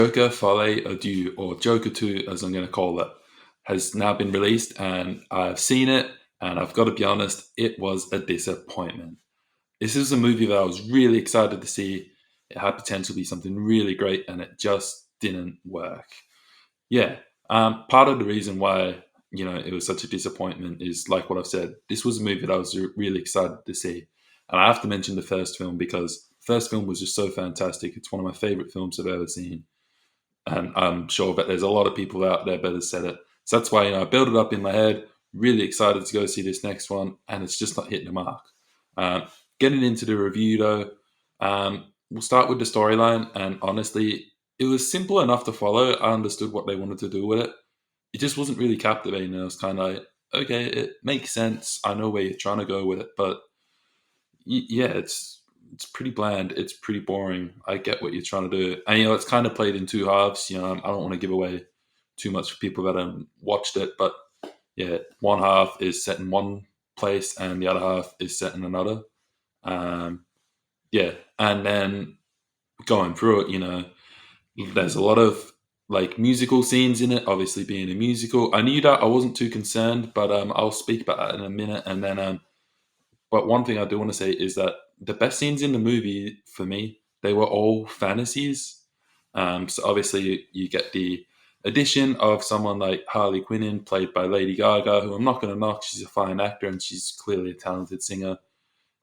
Joker Folie A Deux, or Joker 2 as I'm going to call it, has now been released and I've seen it, and I've got to be honest, it was a disappointment. This is a movie that I was really excited to see. It had potential to be something really great and it just didn't work. Yeah, part of the reason why it was such a disappointment is like what I've said. This was a movie that I was really excited to see, and I have to mention the first film because the first film was just so fantastic. It's one of my favorite films I've ever seen, and I'm sure that there's a lot of people out there that have said it. So that's why I built it up in my head, really excited to go see this next one, and it's just not hitting the mark. Um, Getting into the review though, we'll start with the storyline, and honestly, it was simple enough to follow. I understood what they wanted to do with it. It just wasn't really captivating. I was kind of like, okay, it makes sense. I know where you're trying to go with it, but yeah, it's pretty bland. It's pretty boring. I get what you're trying to do, and it's kind of played in two halves. I don't want to give away too much for people that haven't watched it, but yeah, one half is set in one place, and the other half is set in another. Um, yeah, and then going through it, there's a lot of like musical scenes in it. Obviously, being a musical, I knew that. I wasn't too concerned, but I'll speak about that in a minute, and then but one thing I do want to say is that the best scenes in the movie for me, they were all fantasies. So obviously you get the addition of someone like Harley Quinn, played by Lady Gaga, who I'm not going to knock. She's a fine actor and she's clearly a talented singer.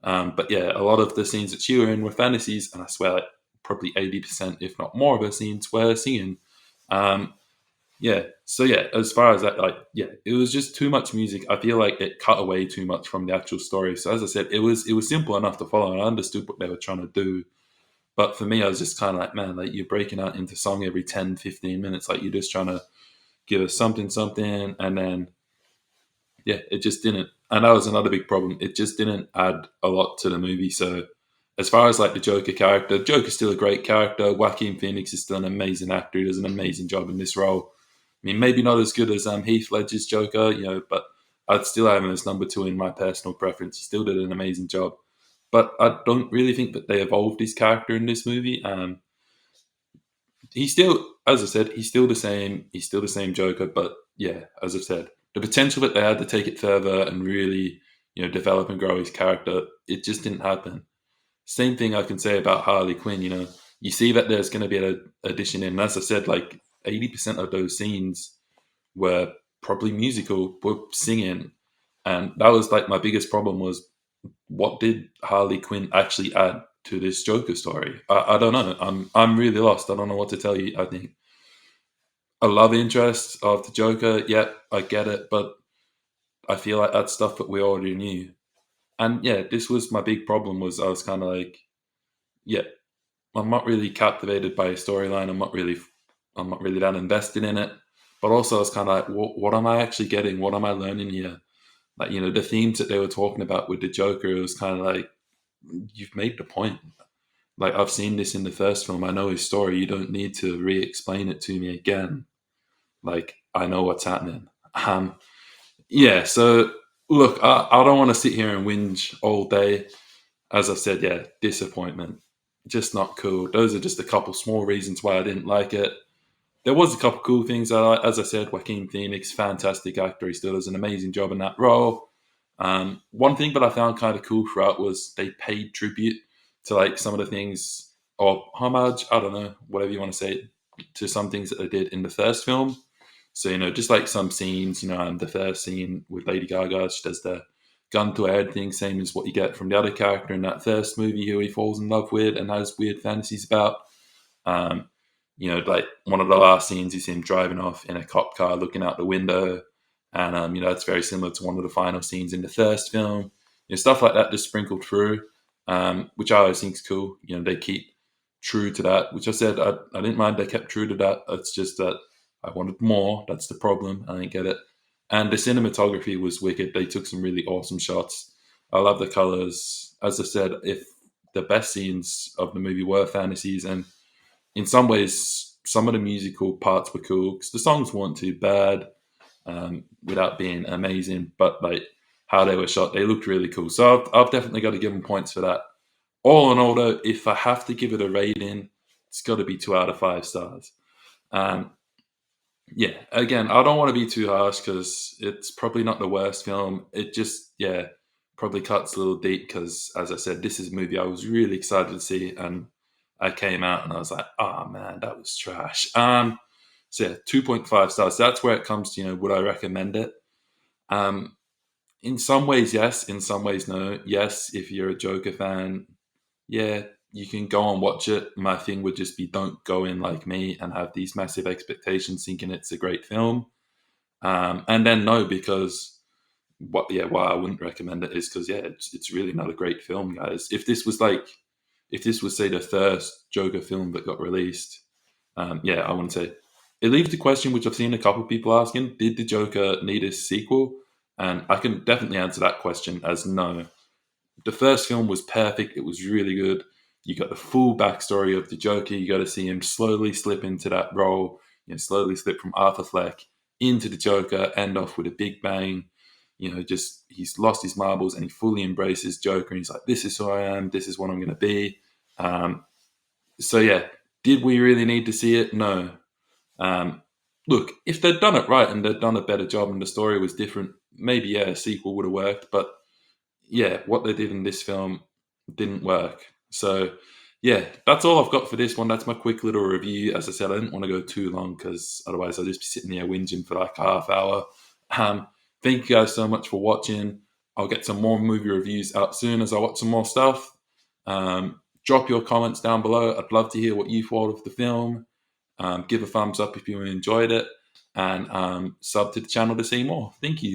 But yeah, a lot of the scenes that she were in were fantasies, and I swear like, probably 80%, if not more, of her scenes were singing. Um, yeah. So yeah, as far as that, like, yeah, it was just too much music. I feel like it cut away too much from the actual story. So as I said, it was simple enough to follow, and I understood what they were trying to do. But for me, I was just kind of like, man, like you're breaking out into song every 10, 15 minutes. Like you're just trying to give us something, something, and then yeah, it just didn't. And that was another big problem. It just didn't add a lot to the movie. So as far as like the Joker character, Joker's still a great character. Joaquin Phoenix is still an amazing actor. He does an amazing job in this role. I mean, maybe not as good as Heath Ledger's Joker, but I'd still have him as number two in my personal preference. He still did an amazing job. But I don't really think that they evolved his character in this movie. He's still, as I said, he's still the same. He's still the same Joker. But yeah, as I said, the potential that they had to take it further and really, develop and grow his character, it just didn't happen. Same thing I can say about Harley Quinn. You see that there's going to be an addition in. And as I said, like 80% of those scenes were probably musical, were singing, and that was like my biggest problem was what did Harley Quinn actually add to this Joker story? I don't know. I'm really lost. I don't know what to tell you. I think a love interest of the Joker. Yeah, I get it, but I feel like that's stuff that we already knew. And yeah, this was my big problem. Was I was kind of like, yeah, I'm not really captivated by a storyline. I'm not really that invested in it. But also, I was kind of like, what am I actually getting? What am I learning here? Like, the themes that they were talking about with the Joker, it was kind of like, you've made the point. Like, I've seen this in the first film. I know his story. You don't need to re-explain it to me again. Like, I know what's happening. Um, yeah. So, look, I don't want to sit here and whinge all day. As I said, yeah, disappointment. Just not cool. Those are just a couple small reasons why I didn't like it. There was a couple cool things. As I said, Joaquin Phoenix, fantastic actor. He still does an amazing job in that role. One thing that I found kind of cool throughout was they paid tribute to like some of the things, or homage, I don't know, whatever you want to say, to some things that they did in the first film. So, just like some scenes, the first scene with Lady Gaga, she does the gun to her head thing, same as what you get from the other character in that first movie who he falls in love with and has weird fantasies about. Um, like one of the last scenes is him driving off in a cop car looking out the window. And, it's very similar to one of the final scenes in the first film. Stuff like that just sprinkled through, which I always think is cool. They keep true to that, which I said I didn't mind they kept true to that. It's just that I wanted more. That's the problem. I didn't get it. And the cinematography was wicked. They took some really awesome shots. I love the colors. As I said, if the best scenes of the movie were fantasies, and in some ways, some of the musical parts were cool because the songs weren't too bad, without being amazing. But like how they were shot, they looked really cool. So I've definitely got to give them points for that. All in all, though, if I have to give it a rating, it's got to be 2 out of 5 stars. Um, yeah, again, I don't want to be too harsh because it's probably not the worst film. It just, yeah, probably cuts a little deep because, as I said, this is a movie I was really excited to see, and I came out and I was like, oh man, that was trash. So yeah, 2.5 stars. That's where it comes to, would I recommend it? Um, in some ways, yes. In some ways, no. Yes, if you're a Joker fan, yeah, you can go and watch it. My thing would just be don't go in like me and have these massive expectations thinking it's a great film. And then no, because why I wouldn't recommend it is because, yeah, it's really not a great film, guys. If this was, say, the first Joker film that got released, yeah, I wouldn't say. It leaves the question, which I've seen a couple of people asking: did the Joker need a sequel? And I can definitely answer that question as no. The first film was perfect. It was really good. You got the full backstory of the Joker. You got to see him slowly slip into that role, slowly slip from Arthur Fleck into the Joker, end off with a big bang. Just he's lost his marbles and he fully embraces Joker. And he's like, "This is who I am. This is what I'm going to be." Um, so yeah, did we really need to see it? No. Um, Look, if they'd done it right and they'd done a better job and the story was different, maybe yeah, a sequel would have worked. But yeah, what they did in this film didn't work. So, yeah, that's all I've got for this one. That's my quick little review. As I said, I didn't want to go too long because otherwise I'll just be sitting there whinging for like a half hour. Thank you guys so much for watching. I'll get some more movie reviews out soon as I watch some more stuff. Drop your comments down below. I'd love to hear what you thought of the film. Give a thumbs up if you enjoyed it, and sub to the channel to see more. Thank you.